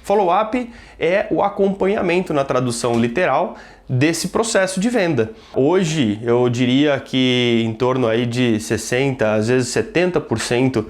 Follow-up é o acompanhamento, na tradução literal, desse processo de venda. Hoje, eu diria que em torno aí de 60%, às vezes 70%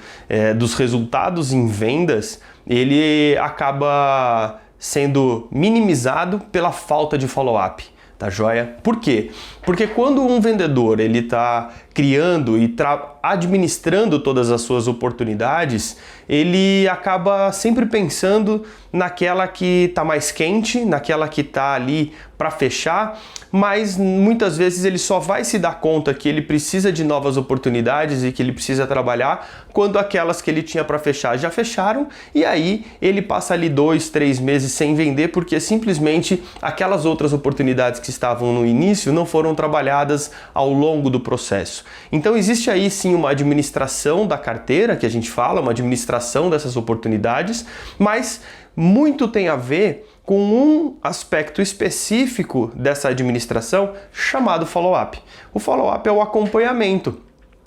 dos resultados em vendas, ele acaba sendo minimizado pela falta de follow-up. Tá joia? Por quê? Porque quando um vendedor ele está criando e administrando todas as suas oportunidades, ele acaba sempre pensando naquela que está mais quente, naquela que está ali para fechar, mas muitas vezes ele só vai se dar conta que ele precisa de novas oportunidades e que ele precisa trabalhar quando aquelas que ele tinha para fechar já fecharam, e aí ele passa ali 2, 3 meses sem vender porque simplesmente aquelas outras oportunidades que estavam no início não foram trabalhadas ao longo do processo. Então existe aí sim uma administração da carteira, que a gente fala, uma administração dessas oportunidades, mas muito tem a ver com um aspecto específico dessa administração chamado follow-up. O follow-up é o acompanhamento.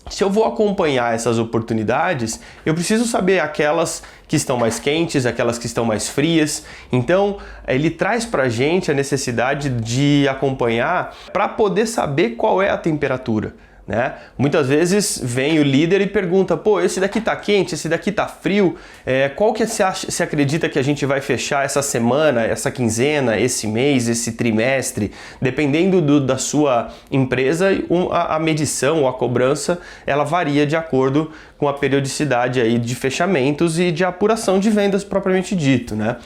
Se eu vou acompanhar essas oportunidades, eu preciso saber aquelas que estão mais quentes, aquelas que estão mais frias. Então, ele traz para a gente a necessidade de acompanhar para poder saber qual é a temperatura. Né? Muitas vezes vem o líder e pergunta, pô, esse daqui tá quente, esse daqui tá frio, qual que você acredita que a gente vai fechar essa semana, essa quinzena, esse mês, esse trimestre? Dependendo da sua empresa, a medição ou a cobrança, ela varia de acordo com a periodicidade aí de fechamentos e de apuração de vendas propriamente dito, né?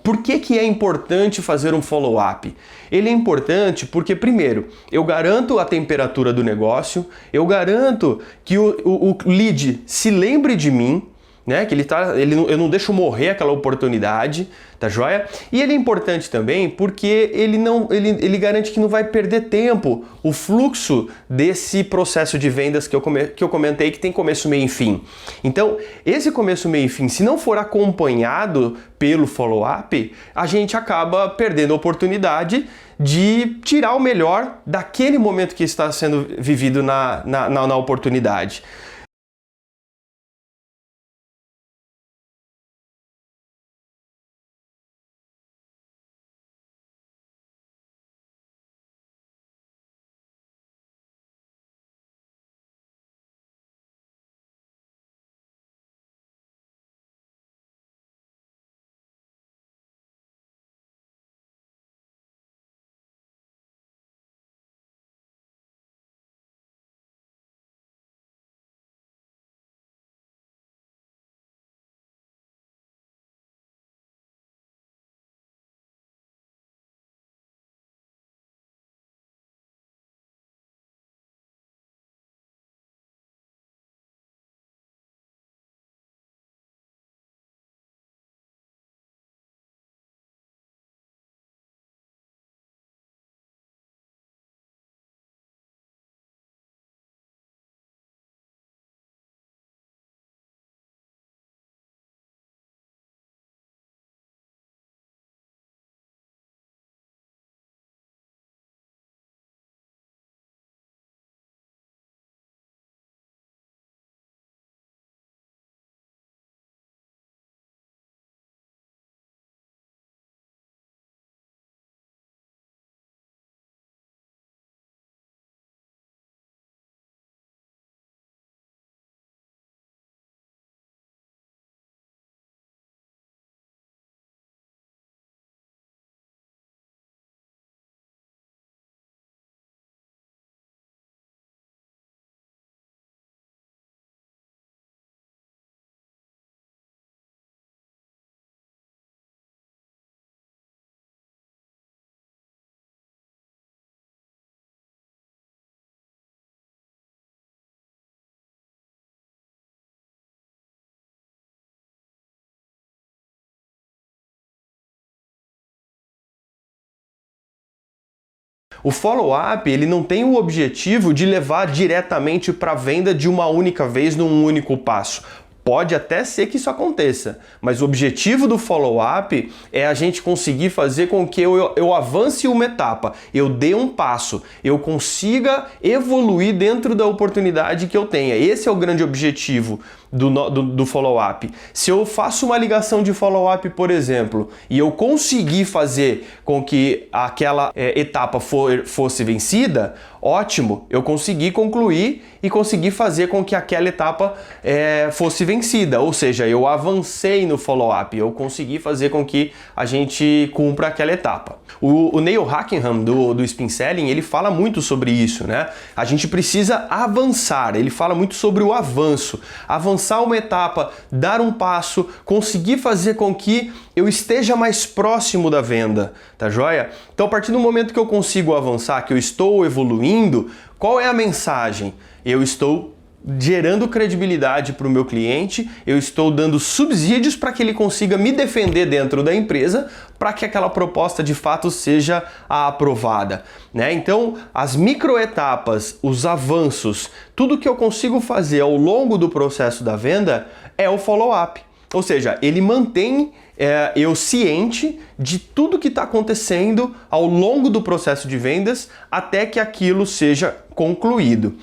Por que é importante fazer um follow-up? Ele é importante porque, primeiro, eu garanto a temperatura do negócio, eu garanto que o lead se lembre de mim, né? Que eu não deixo morrer aquela oportunidade, tá joia? E ele é importante também porque ele garante que não vai perder tempo o fluxo desse processo de vendas que eu comentei que tem começo, meio e fim. Então, esse começo, meio e fim, se não for acompanhado pelo follow-up, a gente acaba perdendo a oportunidade de tirar o melhor daquele momento que está sendo vivido na oportunidade. O follow-up, ele não tem o objetivo de levar diretamente para a venda de uma única vez num único passo. Pode até ser que isso aconteça, mas o objetivo do follow-up é a gente conseguir fazer com que eu avance uma etapa, eu dê um passo, eu consiga evoluir dentro da oportunidade que eu tenha. Esse é o grande objetivo do follow-up. Se eu faço uma ligação de follow-up, por exemplo, e eu conseguir fazer com que aquela etapa fosse vencida, ótimo, eu consegui concluir e consegui fazer com que aquela etapa fosse vencida, ou seja, eu avancei no follow-up, eu consegui fazer com que a gente cumpra aquela etapa. O Neil Hackenham do Spin Selling, ele fala muito sobre isso, né? A gente precisa avançar, ele fala muito sobre o avanço, avançar uma etapa, dar um passo, conseguir fazer com que eu esteja mais próximo da venda, tá joia? Então, a partir do momento que eu consigo avançar, que eu estou evoluindo, qual é a mensagem? Eu estou gerando credibilidade para o meu cliente, eu estou dando subsídios para que ele consiga me defender dentro da empresa, para que aquela proposta de fato seja aprovada, né? Então, as microetapas, os avanços, tudo que eu consigo fazer ao longo do processo da venda é o follow-up. Ou seja, ele mantém eu ciente de tudo que está acontecendo ao longo do processo de vendas até que aquilo seja concluído.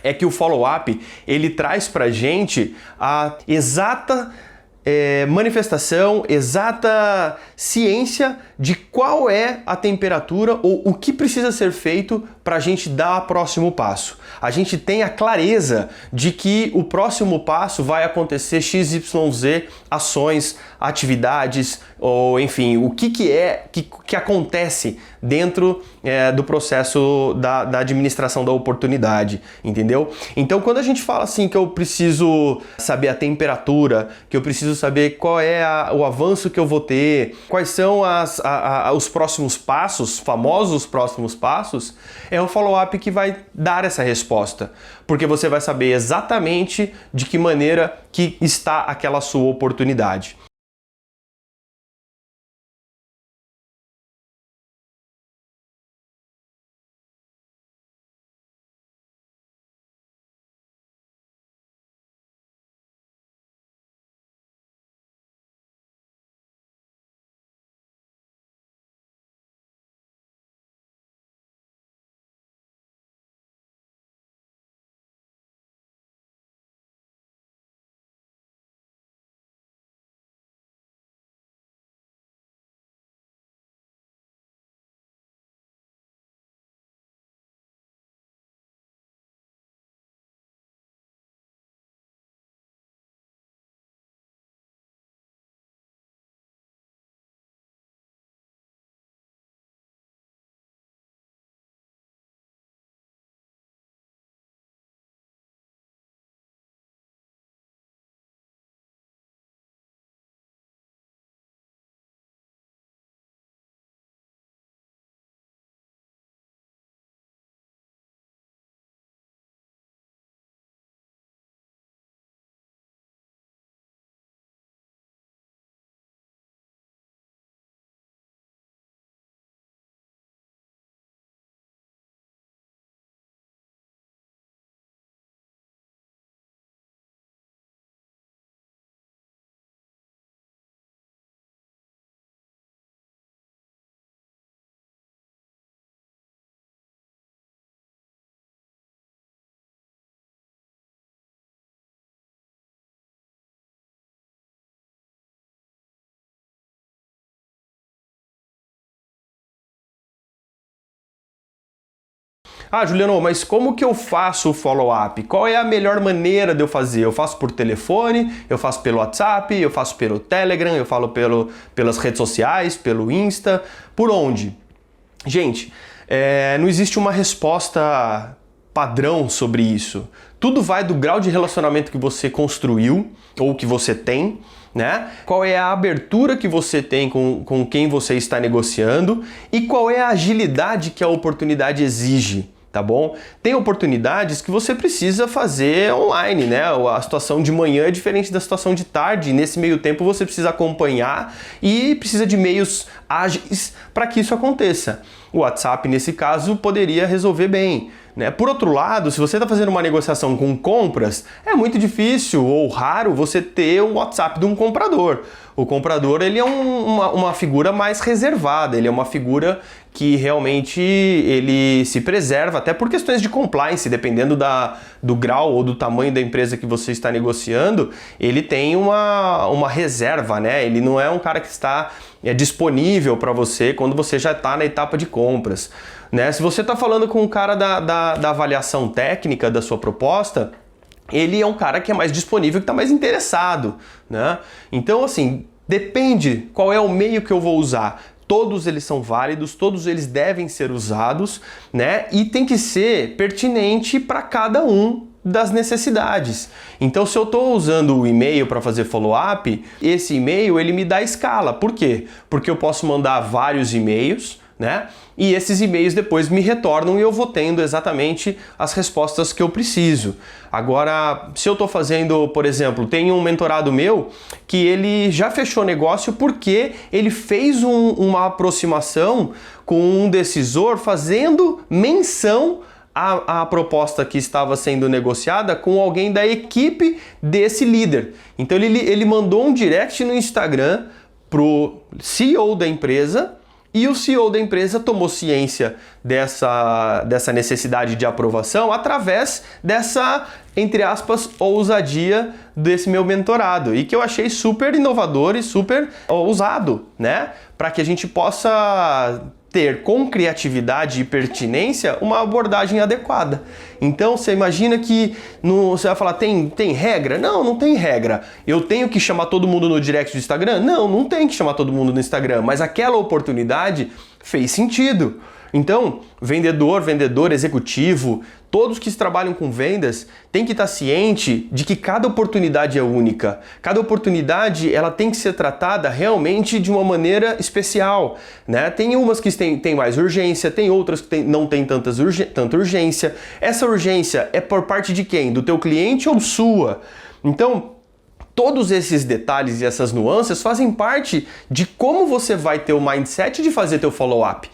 É que o follow-up, ele traz pra gente a exata manifestação, exata ciência de qual é a temperatura ou o que precisa ser feito para a gente dar o próximo passo. A gente tem a clareza de que o próximo passo vai acontecer XYZ ações, atividades, ou enfim, o que acontece dentro do processo da administração da oportunidade, entendeu? Então, quando a gente fala assim que eu preciso saber a temperatura, que eu preciso saber qual é o avanço que eu vou ter, quais são os próximos passos, famosos próximos passos, é o follow-up que vai dar essa resposta, porque você vai saber exatamente de que maneira que está aquela sua oportunidade. Ah, Juliano, mas como que eu faço o follow-up? Qual é a melhor maneira de eu fazer? Eu faço por telefone, eu faço pelo WhatsApp, eu faço pelo Telegram, eu falo pelas redes sociais, pelo Insta, por onde? Gente, não existe uma resposta padrão sobre isso. Tudo vai do grau de relacionamento que você construiu ou que você tem, né? Qual é a abertura que você tem com quem você está negociando e qual é a agilidade que a oportunidade exige. Tá bom? Tem oportunidades que você precisa fazer online, né? A situação de manhã é diferente da situação de tarde. Nesse meio tempo você precisa acompanhar e precisa de meios ágeis para que isso aconteça. O WhatsApp, nesse caso, poderia resolver bem. Né? Por outro lado, se você está fazendo uma negociação com compras, é muito difícil ou raro você ter um WhatsApp de um comprador. O comprador ele é uma figura mais reservada, ele é uma figura que realmente ele se preserva, até por questões de compliance, dependendo do grau ou do tamanho da empresa que você está negociando, ele tem uma reserva, né? Ele não é um cara que está disponível para você quando você já está na etapa de compras. Né? Se você está falando com o cara da avaliação técnica da sua proposta, ele é um cara que é mais disponível, que está mais interessado. Né? Então, assim, depende qual é o meio que eu vou usar. Todos eles são válidos, todos eles devem ser usados, né? E tem que ser pertinente para cada um das necessidades. Então, se eu estou usando o e-mail para fazer follow-up, esse e-mail ele me dá escala. Por quê? Porque eu posso mandar vários e-mails, né? E esses e-mails depois me retornam e eu vou tendo exatamente as respostas que eu preciso. Agora, se eu estou fazendo, por exemplo, tem um mentorado meu que ele já fechou negócio porque ele fez uma aproximação com um decisor fazendo menção à proposta que estava sendo negociada com alguém da equipe desse líder. Então ele mandou um direct no Instagram pro CEO da empresa e o CEO da empresa tomou ciência dessa necessidade de aprovação através dessa, entre aspas, ousadia desse meu mentorado e que eu achei super inovador e super ousado, né? Para que a gente possa ter com criatividade e pertinência uma abordagem adequada. Então você imagina que você vai falar, tem regra? Não, não tem regra. Eu tenho que chamar todo mundo no direct do Instagram? Não, não tem que chamar todo mundo no Instagram, mas aquela oportunidade fez sentido. Então, vendedor, executivo, todos que trabalham com vendas têm que estar ciente de que cada oportunidade é única. Cada oportunidade ela tem que ser tratada realmente de uma maneira especial. Né? Tem umas que têm mais urgência, tem outras que não têm tanta urgência. Essa urgência é por parte de quem? Do teu cliente ou sua? Então, todos esses detalhes e essas nuances fazem parte de como você vai ter o mindset de fazer teu follow-up.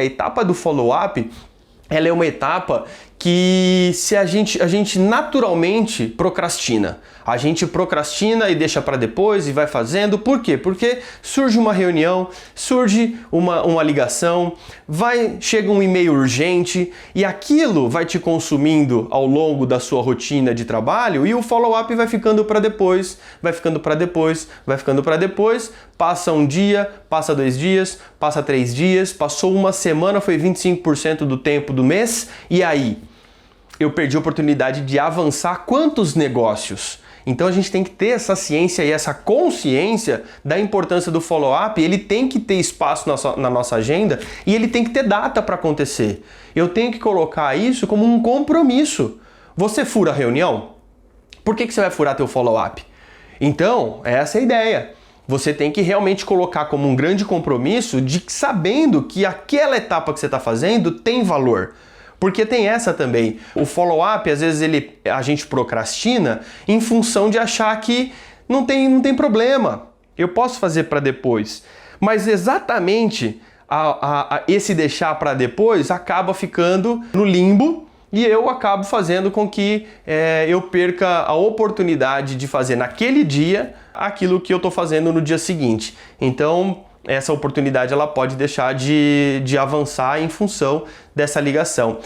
A etapa do follow-up, ela é uma etapa que se a gente naturalmente procrastina. A gente procrastina e deixa para depois e vai fazendo. Por quê? Porque surge uma reunião, surge uma ligação, chega um e-mail urgente e aquilo vai te consumindo ao longo da sua rotina de trabalho e o follow-up vai ficando para depois, vai ficando para depois, vai ficando para depois. Passa um dia, passa 2 dias, passa 3 dias, passou uma semana, foi 25% do tempo do mês e aí? Eu perdi a oportunidade de avançar quantos negócios? Então a gente tem que ter essa ciência e essa consciência da importância do follow-up. Ele tem que ter espaço na nossa agenda e ele tem que ter data para acontecer. Eu tenho que colocar isso como um compromisso. Você fura a reunião? Por que você vai furar teu follow-up? Então, essa é a ideia. Você tem que realmente colocar como um grande compromisso de sabendo que aquela etapa que você está fazendo tem valor. Porque tem essa também. O follow-up, às vezes a gente procrastina em função de achar que não tem problema. Eu posso fazer para depois. Mas exatamente esse deixar para depois acaba ficando no limbo e eu acabo fazendo com que eu perca a oportunidade de fazer naquele dia aquilo que eu estou fazendo no dia seguinte. Então, essa oportunidade ela pode deixar de avançar em função dessa ligação.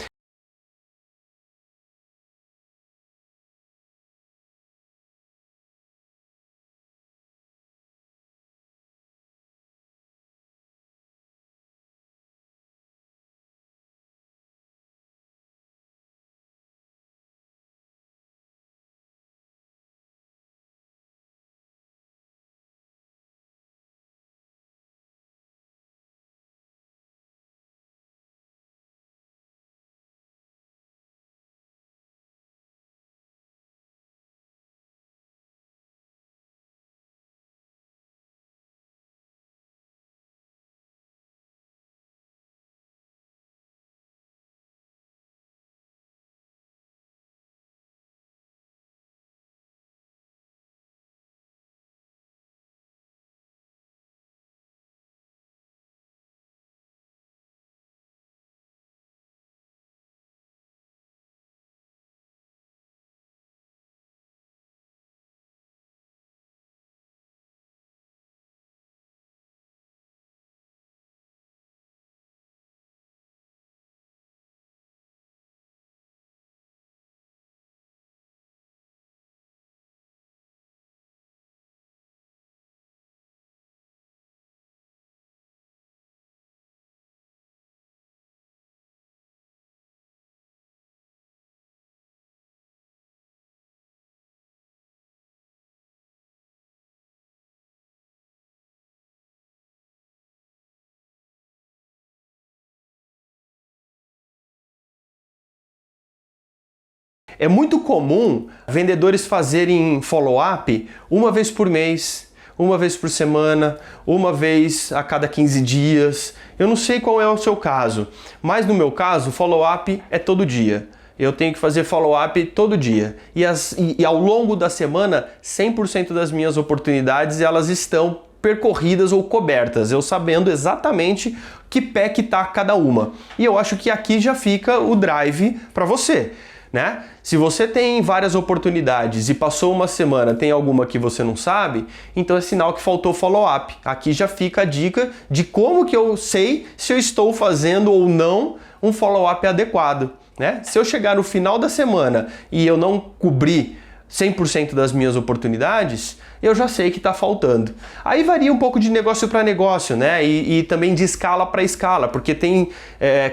É muito comum vendedores fazerem follow-up uma vez por mês, uma vez por semana, uma vez a cada 15 dias. Eu não sei qual é o seu caso, mas no meu caso, follow-up é todo dia. Eu tenho que fazer follow-up todo dia. E ao longo da semana, 100% das minhas oportunidades elas estão percorridas ou cobertas, eu sabendo exatamente que pé que tá cada uma. E eu acho que aqui já fica o drive para você. Né? Se você tem várias oportunidades e passou uma semana, tem alguma que você não sabe, então é sinal que faltou follow-up. Aqui já fica a dica de como que eu sei se eu estou fazendo ou não um follow-up adequado. Né? Se eu chegar no final da semana e eu não cobrir 100% das minhas oportunidades, eu já sei que está faltando. Aí varia um pouco de negócio para negócio, né? E também de escala para escala, porque tem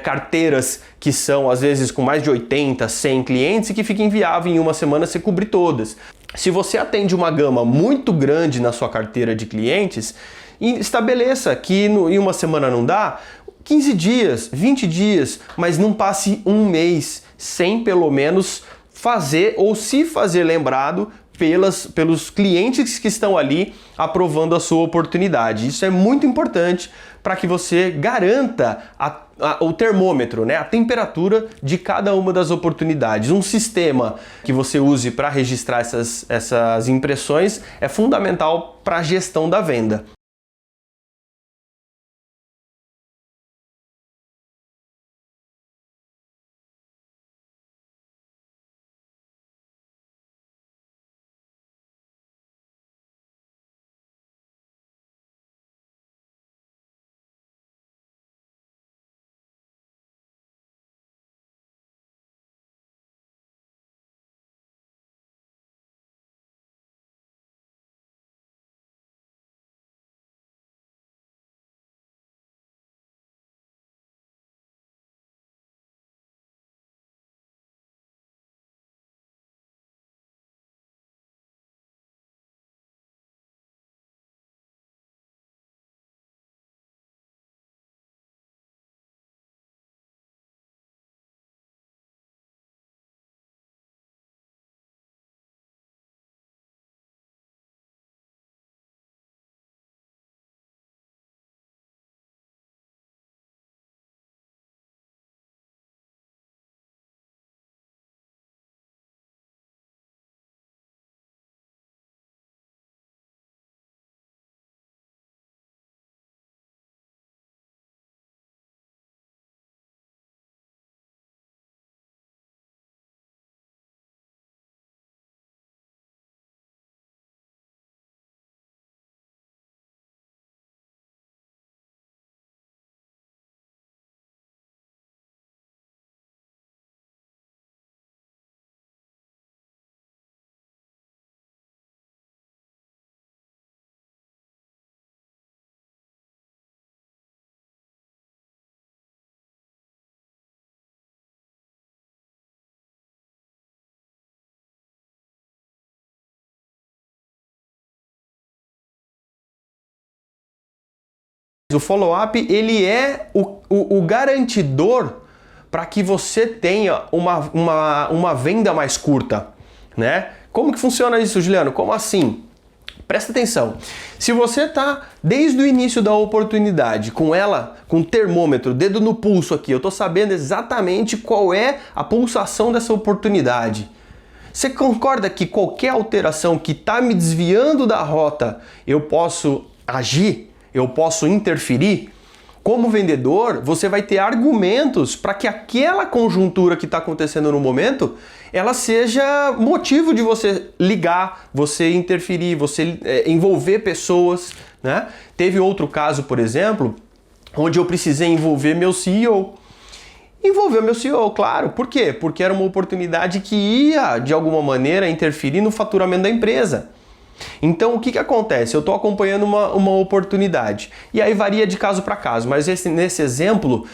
carteiras que são às vezes com mais de 80, 100 clientes e que fica inviável em uma semana você cobrir todas. Se você atende uma gama muito grande na sua carteira de clientes, estabeleça que em uma semana não dá, 15 dias, 20 dias, mas não passe um mês sem pelo menos fazer ou se fazer lembrado pelos clientes que estão ali aprovando a sua oportunidade. Isso é muito importante para que você garanta o termômetro, né? A temperatura de cada uma das oportunidades. Um sistema que você use para registrar essas impressões é fundamental para a gestão da venda. O follow-up, ele é o garantidor para que você tenha uma venda mais curta, né? Como que funciona isso, Juliano? Como assim? Presta atenção. Se você tá desde o início da oportunidade com ela, com o termômetro, dedo no pulso aqui, eu tô sabendo exatamente qual é a pulsação dessa oportunidade. Você concorda que qualquer alteração que está me desviando da rota, eu posso agir? Eu posso interferir? Como vendedor, você vai ter argumentos para que aquela conjuntura que está acontecendo no momento, ela seja motivo de você ligar, você interferir, você envolver pessoas, né? Teve outro caso, por exemplo, onde eu precisei envolver meu CEO. Envolveu meu CEO, claro. Por quê? Porque era uma oportunidade que ia, de alguma maneira, interferir no faturamento da empresa. Então, o que acontece? Eu estou acompanhando uma oportunidade. E aí varia de caso para caso. Mas nesse exemplo,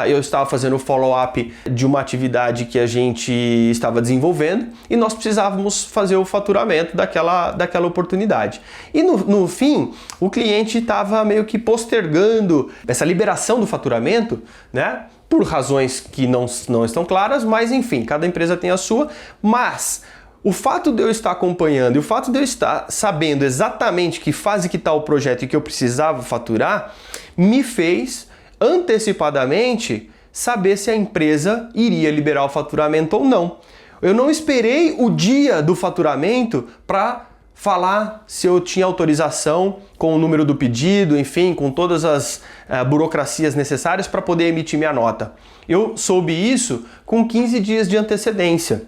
eu estava fazendo o follow-up de uma atividade que a gente estava desenvolvendo e nós precisávamos fazer o faturamento daquela oportunidade. E no fim, o cliente estava meio que postergando essa liberação do faturamento, né? Por razões que não estão claras, mas enfim, cada empresa tem a sua. Mas o fato de eu estar acompanhando e o fato de eu estar sabendo exatamente que fase que está o projeto e que eu precisava faturar, me fez antecipadamente saber se a empresa iria liberar o faturamento ou não. Eu não esperei o dia do faturamento para falar se eu tinha autorização com o número do pedido, enfim, com todas as burocracias necessárias para poder emitir minha nota. Eu soube isso com 15 dias de antecedência.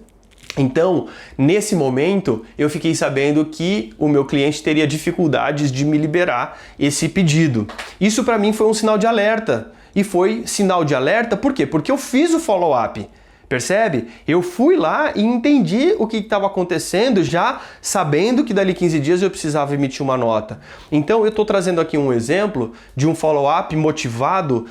Então, nesse momento, eu fiquei sabendo que o meu cliente teria dificuldades de me liberar esse pedido. Isso para mim foi um sinal de alerta. E foi sinal de alerta por quê? Porque eu fiz o follow-up. Percebe? Eu fui lá e entendi o que estava acontecendo, já sabendo que dali 15 dias eu precisava emitir uma nota. Então, eu estou trazendo aqui um exemplo de um follow-up motivado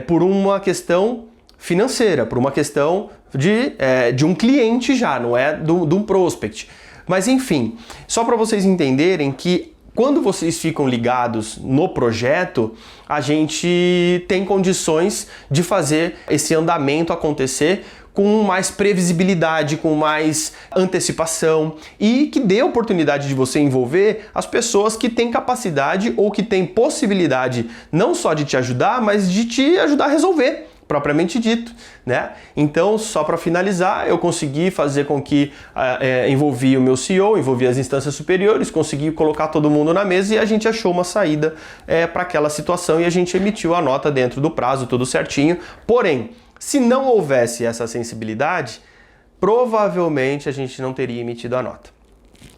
por uma questão financeira, por uma questão de um cliente já, não é de um prospect. Mas enfim, só para vocês entenderem que quando vocês ficam ligados no projeto, a gente tem condições de fazer esse andamento acontecer com mais previsibilidade, com mais antecipação e que dê oportunidade de você envolver as pessoas que têm capacidade ou que têm possibilidade não só de te ajudar, mas de te ajudar a resolver, propriamente dito, né? Então, só para finalizar, eu consegui fazer com que envolvi o meu CEO, envolvi as instâncias superiores, consegui colocar todo mundo na mesa e a gente achou uma saída para aquela situação e a gente emitiu a nota dentro do prazo, tudo certinho. Porém, se não houvesse essa sensibilidade, provavelmente a gente não teria emitido a nota.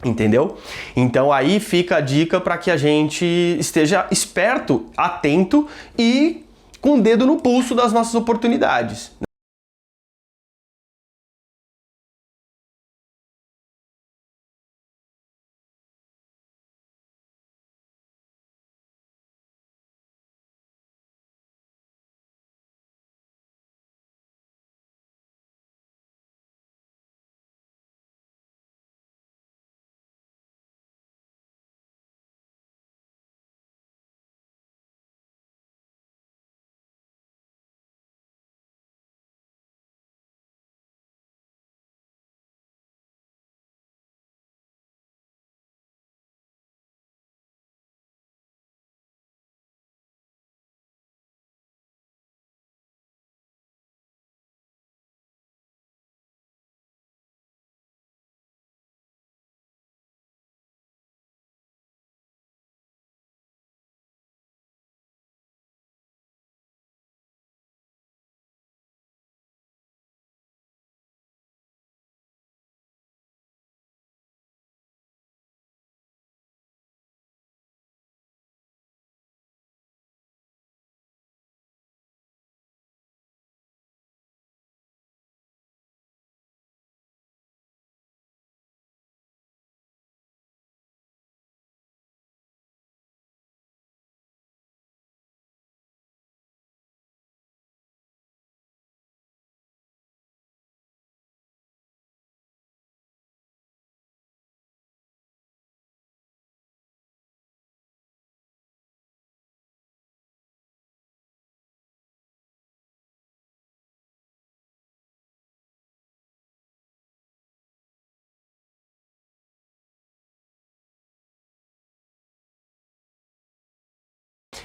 Entendeu? Então aí fica a dica para que a gente esteja esperto, atento e com o dedo no pulso das nossas oportunidades.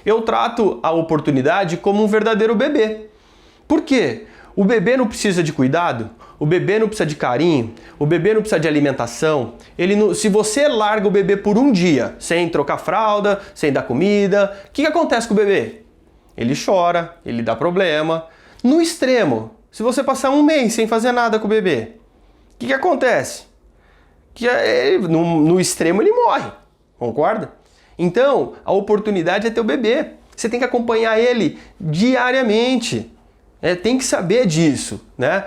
eu trato a oportunidade como um verdadeiro bebê. Por quê? O bebê não precisa de cuidado, o bebê não precisa de carinho, o bebê não precisa de alimentação. Se você larga o bebê por um dia, sem trocar fralda, sem dar comida, o que acontece com o bebê? Ele chora, ele dá problema. No extremo, se você passar um mês sem fazer nada com o bebê, o que acontece? No extremo ele morre, concorda? Então, a oportunidade é ter o bebê. Você tem que acompanhar ele diariamente. Tem que saber disso, né?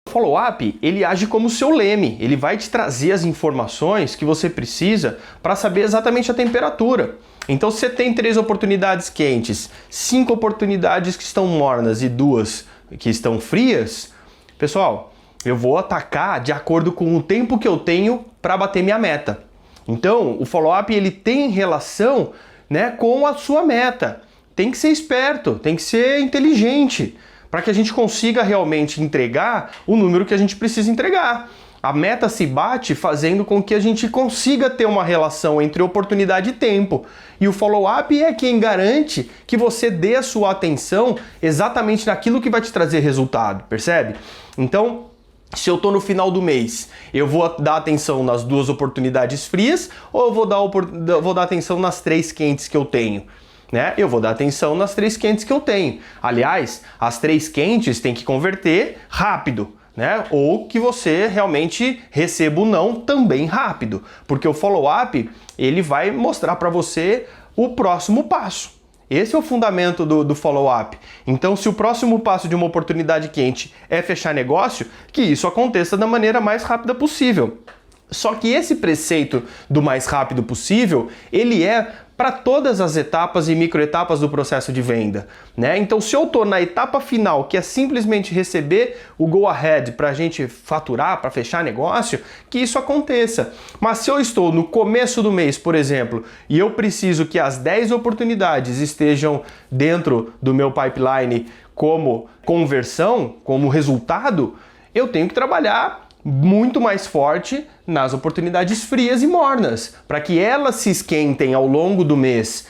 O follow-up, ele age como seu leme, ele vai te trazer as informações que você precisa para saber exatamente a temperatura. Então, se você tem 3 oportunidades quentes, 5 oportunidades que estão mornas e 2 que estão frias, pessoal, eu vou atacar de acordo com o tempo que eu tenho para bater minha meta. Então, o follow-up ele tem relação, né, com a sua meta. Tem que ser esperto, tem que ser inteligente, para que a gente consiga realmente entregar o número que a gente precisa entregar. A meta se bate fazendo com que a gente consiga ter uma relação entre oportunidade e tempo. E o follow-up é quem garante que você dê a sua atenção exatamente naquilo que vai te trazer resultado, percebe? Então, se eu estou no final do mês, eu vou dar atenção nas 2 oportunidades frias ou eu vou dar atenção nas 3 quentes que eu tenho? Né? Eu vou dar atenção nas 3 quentes que eu tenho. Aliás, as 3 quentes tem que converter rápido, né? Ou que você realmente receba o não também rápido, porque o follow-up ele vai mostrar para você o próximo passo. Esse é o fundamento do follow-up. Então, se o próximo passo de uma oportunidade quente é fechar negócio, que isso aconteça da maneira mais rápida possível. Só que esse preceito do mais rápido possível, ele é para todas as etapas e microetapas do processo de venda, né? Então, se eu estou na etapa final, que é simplesmente receber o go ahead para a gente faturar, para fechar negócio, que isso aconteça. Mas se eu estou no começo do mês, por exemplo, e eu preciso que as 10 oportunidades estejam dentro do meu pipeline como conversão, como resultado, eu tenho que trabalhar muito mais forte nas oportunidades frias e mornas, para que elas se esquentem ao longo do mês,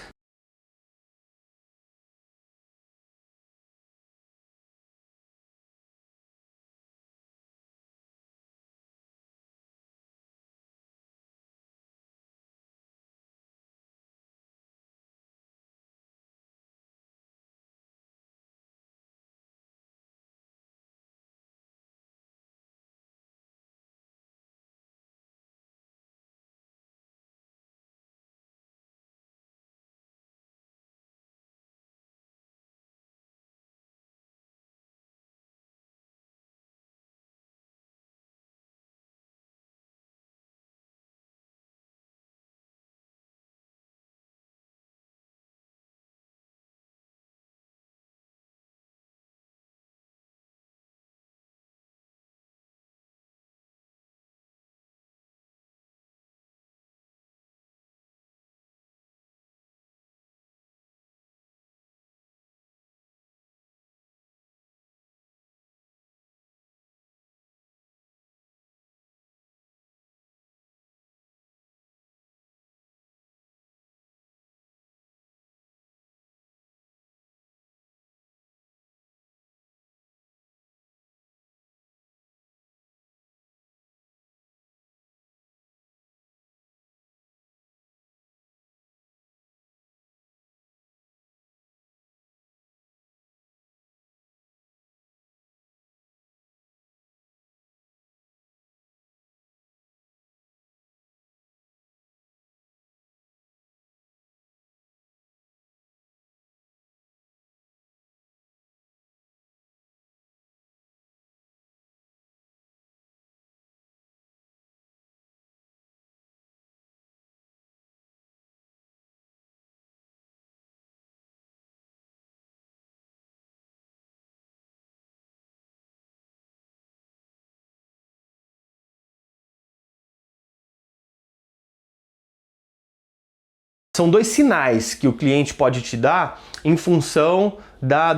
São dois sinais que o cliente pode te dar em função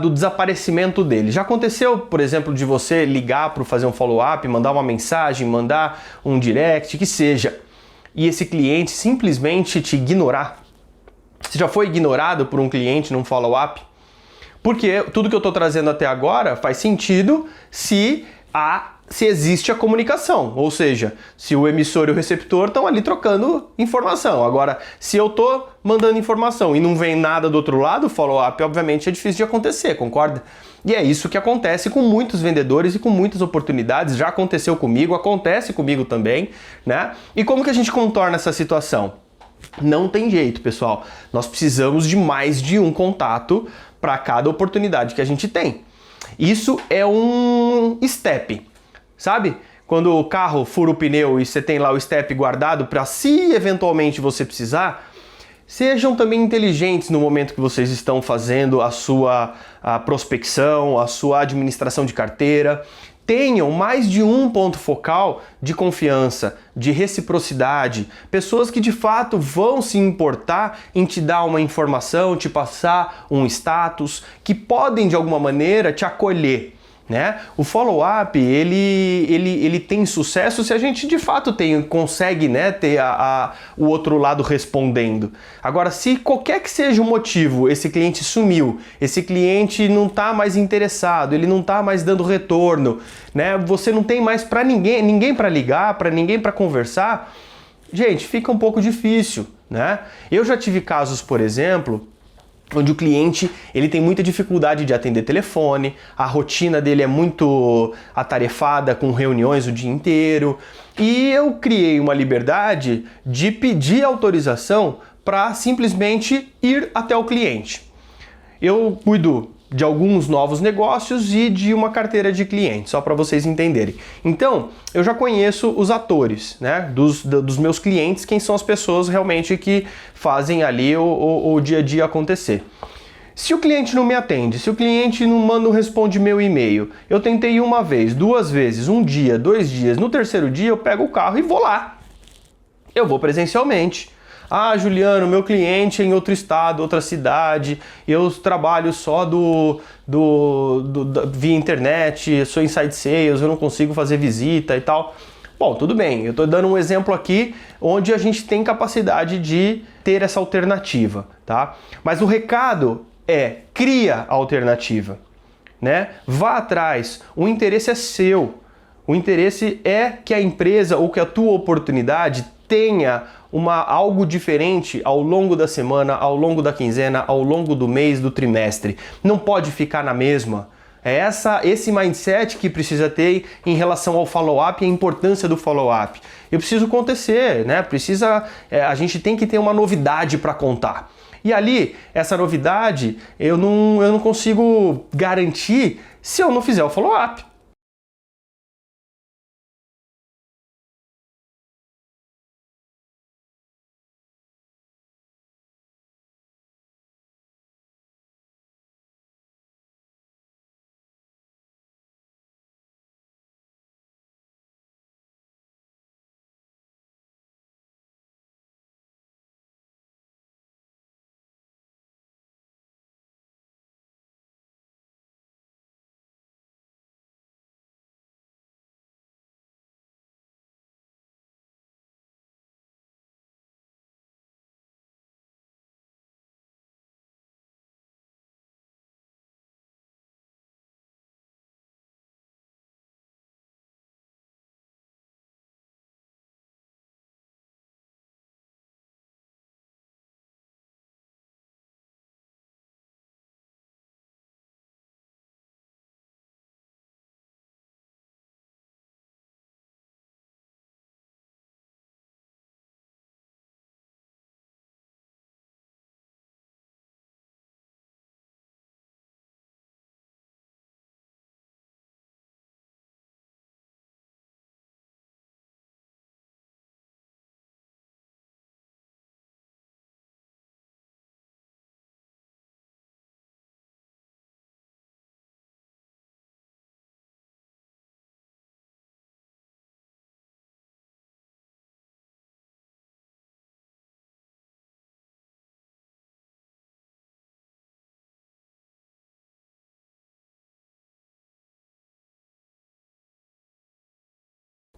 do desaparecimento dele. Já aconteceu, por exemplo, de você ligar para fazer um follow-up, mandar uma mensagem, mandar um direct, que seja, e esse cliente simplesmente te ignorar? Você já foi ignorado por um cliente num follow-up? Porque tudo que eu estou trazendo até agora faz sentido se existe a comunicação, ou seja, se o emissor e o receptor estão ali trocando informação. Agora, se eu estou mandando informação e não vem nada do outro lado, o follow-up obviamente é difícil de acontecer, concorda? E é isso que acontece com muitos vendedores e com muitas oportunidades. Já aconteceu comigo, acontece comigo também, né? E como que a gente contorna essa situação? Não tem jeito, pessoal. Nós precisamos de mais de um contato para cada oportunidade que a gente tem. Isso é um step, sabe? Quando o carro fura o pneu e você tem lá o step guardado para se eventualmente você precisar, sejam também inteligentes no momento que vocês estão fazendo a prospecção, a sua administração de carteira. Tenham mais de um ponto focal de confiança, de reciprocidade, pessoas que de fato vão se importar em te dar uma informação, te passar um status, que podem de alguma maneira te acolher. Né? O follow-up ele tem sucesso se a gente de fato consegue, né, ter o outro lado respondendo. Agora, se qualquer que seja o motivo, esse cliente sumiu, esse cliente não está mais interessado, ele não está mais dando retorno, né? Você não tem mais para ninguém para ligar, para ninguém para conversar, gente, fica um pouco difícil, né? Eu já tive casos, por exemplo, onde o cliente ele tem muita dificuldade de atender telefone, a rotina dele é muito atarefada com reuniões o dia inteiro, e eu criei uma liberdade de pedir autorização para simplesmente ir até o cliente. Eu cuido de alguns novos negócios e de uma carteira de clientes, só para vocês entenderem. Então, eu já conheço os atores, né, dos meus clientes, quem são as pessoas realmente que fazem ali o dia a dia acontecer. Se o cliente não me atende, se o cliente não responde meu e-mail, eu tentei uma vez, duas vezes, um dia, 2 dias, no terceiro dia eu pego o carro e vou lá. Eu vou presencialmente. Ah, Juliano, meu cliente é em outro estado, outra cidade, eu trabalho só via internet, sou inside sales, eu não consigo fazer visita e tal. Bom, tudo bem, eu estou dando um exemplo aqui onde a gente tem capacidade de ter essa alternativa, tá? Mas o recado é, cria a alternativa, né? Vá atrás, o interesse é seu. O interesse é que a empresa ou que a tua oportunidade tenha algo diferente ao longo da semana, ao longo da quinzena, ao longo do mês, do trimestre. Não pode ficar na mesma. É esse mindset que precisa ter em relação ao follow-up e a importância do follow-up. Eu preciso acontecer, né? A gente tem que ter uma novidade para contar. E ali, essa novidade, eu não consigo garantir se eu não fizer o follow-up.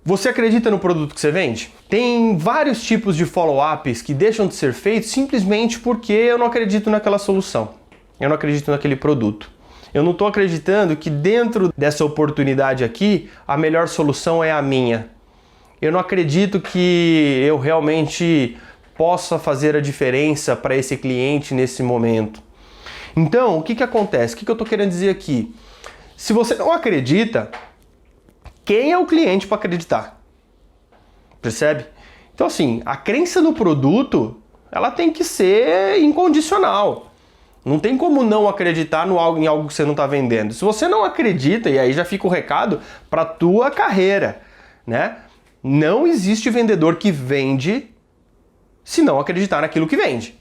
Você acredita no produto que você vende? Tem vários tipos de follow-ups que deixam de ser feitos simplesmente porque eu não acredito naquela solução. Eu não acredito naquele produto. Eu não estou acreditando que dentro dessa oportunidade aqui, a melhor solução é a minha. Eu não acredito que eu realmente possa fazer a diferença para esse cliente nesse momento. Então, o que acontece? O que eu estou querendo dizer aqui? Se você não acredita, quem é o cliente para acreditar? Percebe? Então, assim, a crença no produto, ela tem que ser incondicional. Não tem como não acreditar em algo que você não está vendendo. Se você não acredita, e aí já fica o recado para a tua carreira, né? Não existe vendedor que vende se não acreditar naquilo que vende.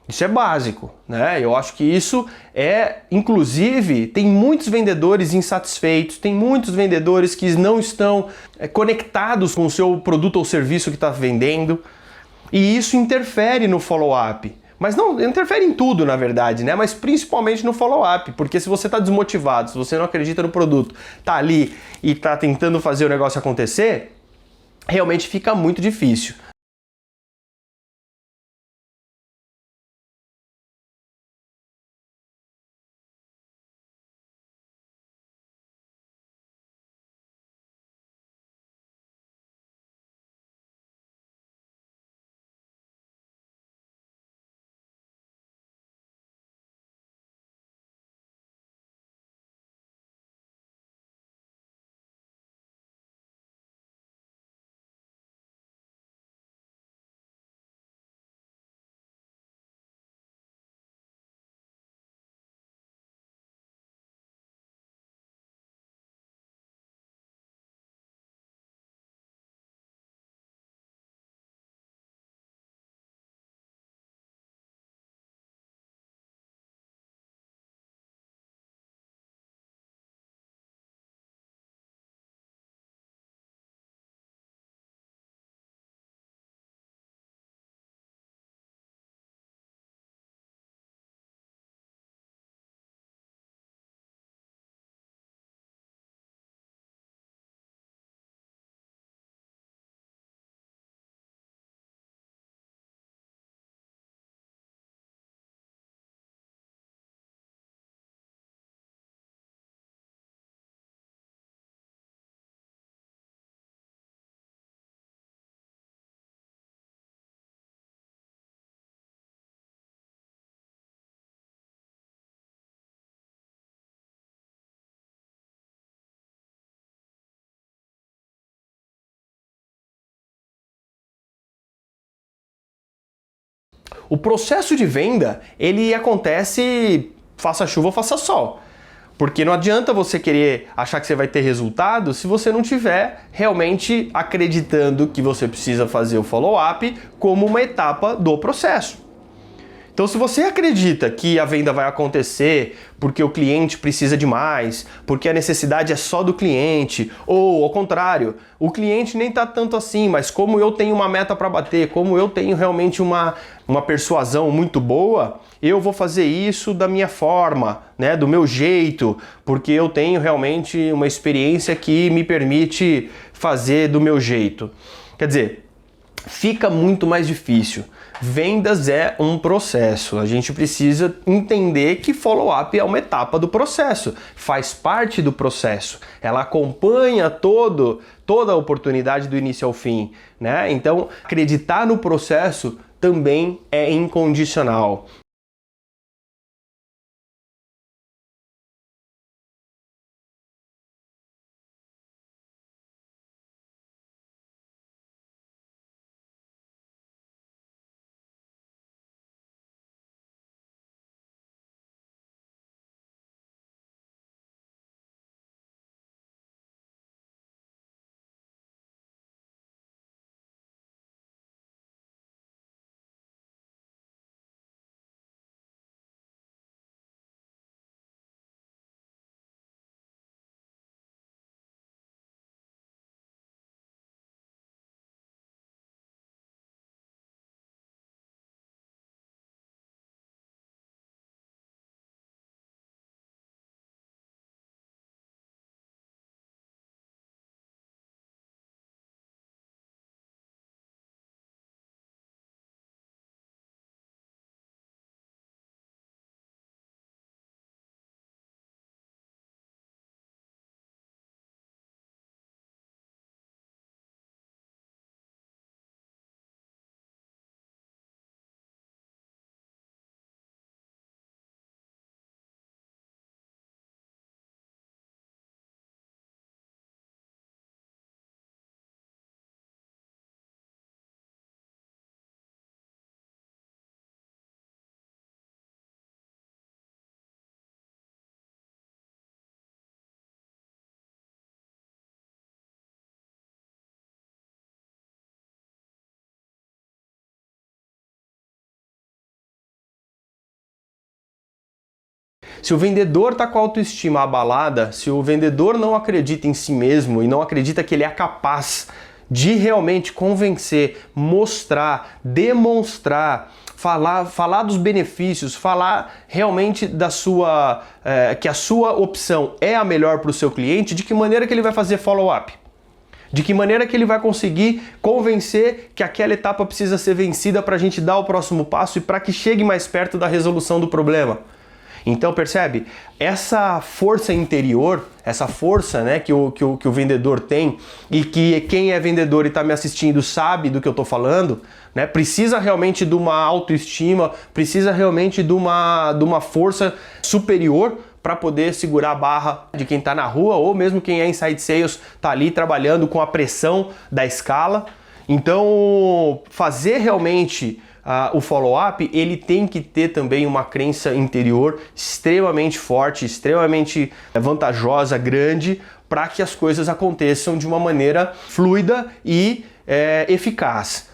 Isso é básico, né? Eu acho que isso inclusive, tem muitos vendedores insatisfeitos, tem muitos vendedores que não estão conectados com o seu produto ou serviço que está vendendo, e isso interfere no follow-up. Mas não, interfere em tudo, na verdade, né? Mas principalmente no follow-up, porque se você está desmotivado, se você não acredita no produto, tá ali e tá tentando fazer o negócio acontecer, realmente fica muito difícil. O processo de venda, ele acontece faça chuva ou faça sol. Porque não adianta você querer achar que você vai ter resultado se você não tiver realmente acreditando que você precisa fazer o follow-up como uma etapa do processo. Então, se você acredita que a venda vai acontecer porque o cliente precisa de mais, porque a necessidade é só do cliente, ou ao contrário, o cliente nem está tanto assim, mas como eu tenho uma meta para bater, como eu tenho realmente uma persuasão muito boa, eu vou fazer isso da minha forma, né, do meu jeito, porque eu tenho realmente uma experiência que me permite fazer do meu jeito. Quer dizer, fica muito mais difícil. Vendas é um processo. A gente precisa entender que follow-up é uma etapa do processo, faz parte do processo. Ela acompanha toda a oportunidade do início ao fim, né? Então, acreditar no processo também é incondicional. Se o vendedor está com a autoestima abalada, se o vendedor não acredita em si mesmo e não acredita que ele é capaz de realmente convencer, mostrar, demonstrar, falar dos benefícios, falar realmente da sua que a sua opção é a melhor para o seu cliente, de que maneira que ele vai fazer follow-up? De que maneira que ele vai conseguir convencer que aquela etapa precisa ser vencida para a gente dar o próximo passo e para que chegue mais perto da resolução do problema? Então percebe? Essa força interior, essa força, né, que o vendedor tem, e que quem é vendedor e está me assistindo sabe do que eu estou falando, né, precisa realmente de uma autoestima, precisa realmente de uma força superior para poder segurar a barra de quem está na rua, ou mesmo quem é inside sales está ali trabalhando com a pressão da escala. Então, fazer realmente o follow-up, ele tem que ter também uma crença interior extremamente forte, extremamente vantajosa, grande, para que as coisas aconteçam de uma maneira fluida e eficaz.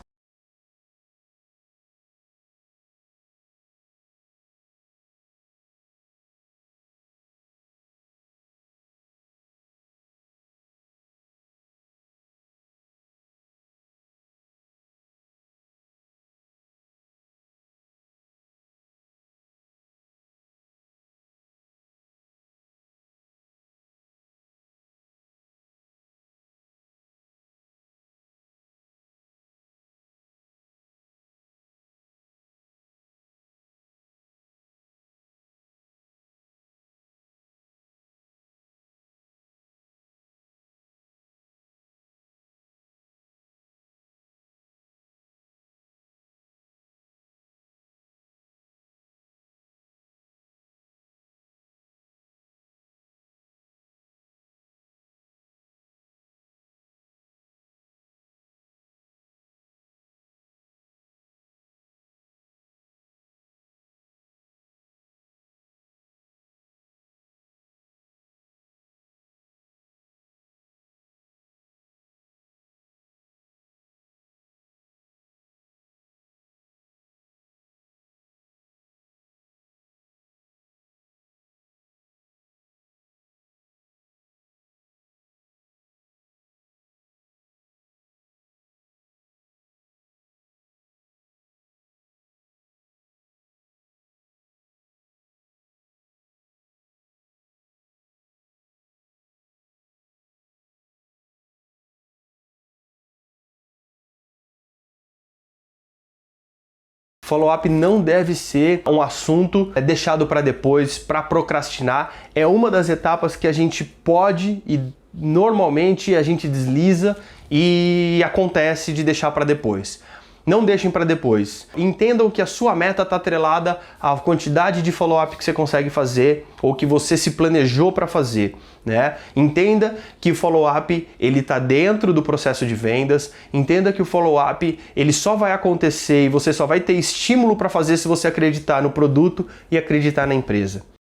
Follow-up não deve ser um assunto deixado para depois, para procrastinar. É uma das etapas que a gente pode e normalmente a gente desliza e acontece de deixar para depois. Não deixem para depois. Entendam que a sua meta está atrelada à quantidade de follow-up que você consegue fazer ou que você se planejou para fazer, né? Entenda que o follow-up ele está dentro do processo de vendas. Entenda que o follow-up ele só vai acontecer e você só vai ter estímulo para fazer se você acreditar no produto e acreditar na empresa.